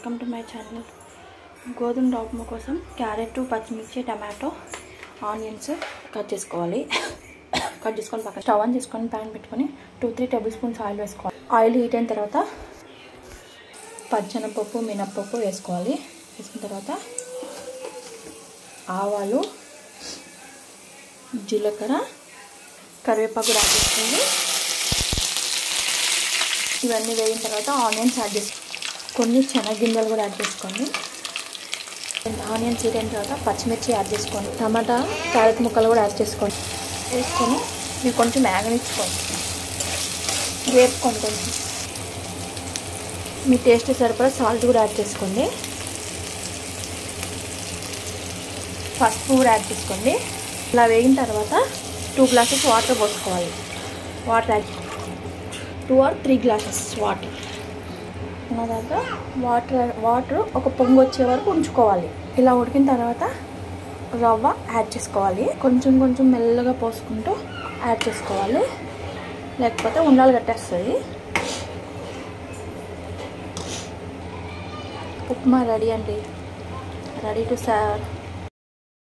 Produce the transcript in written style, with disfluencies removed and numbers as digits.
Welcome to my channel. గోధుమ ఉప్మా కోసం carrot, పచ్చిమిర్చి, టమాటో, ఆనియన్స్ కట్ చేసుకోవాలి. కట్ చేసుకొని పక్కన స్టవ్ ఆన్ చేసుకొని ప్యాన్ పెట్టుకొని 2-3 టేబుల్ స్పూన్స్ ఆయిల్ వేసుకోవాలి. ఆయిల్ హీట్ అయిన తర్వాత పచ్చెనపప్పు, మినప్పప్పు వేసుకోవాలి. వేసుకున్న తర్వాత ఆవాలు, జీలకర్ర, కరివేపాకు యాడ్ చేసుకోండి. ఇవన్నీ వేగిన తర్వాత ఆనియన్స్ యాడ్ చేసుకోండి. కొన్ని శనగగింజలు కూడా యాడ్ చేసుకోండి. ఆనియన్స్ హీట్ అయిన తర్వాత పచ్చిమిర్చి యాడ్ చేసుకోండి. టమాటా, క్యారెట్ ముక్కలు కూడా యాడ్ చేసుకోండి. వేసుకొని ఇవి కొంచెం మ్యాగనిచ్చుకోండి, వేపుకోండి. కొంచెం మీ టేస్ట్ సరిపడా సాల్ట్ కూడా యాడ్ చేసుకోండి. పసుపు కూడా యాడ్ చేసుకోండి. ఇలా వేగిన తర్వాత 2 గ్లాసెస్ వాటర్ పోసుకోవాలి. Water add 2 or 3 glasses water ఉన్న తర్వాత వాటర్ ఒక పొంగు వచ్చే వరకు ఉంచుకోవాలి. ఇలా ఉడికిన తర్వాత రవ్వ యాడ్ చేసుకోవాలి. కొంచెం కొంచెం మెల్లగా పోసుకుంటూ యాడ్ చేసుకోవాలి, లేకపోతే ఉండలు కట్టేస్తుంది. ఉప్మా రెడీ అండి. Ready to serve.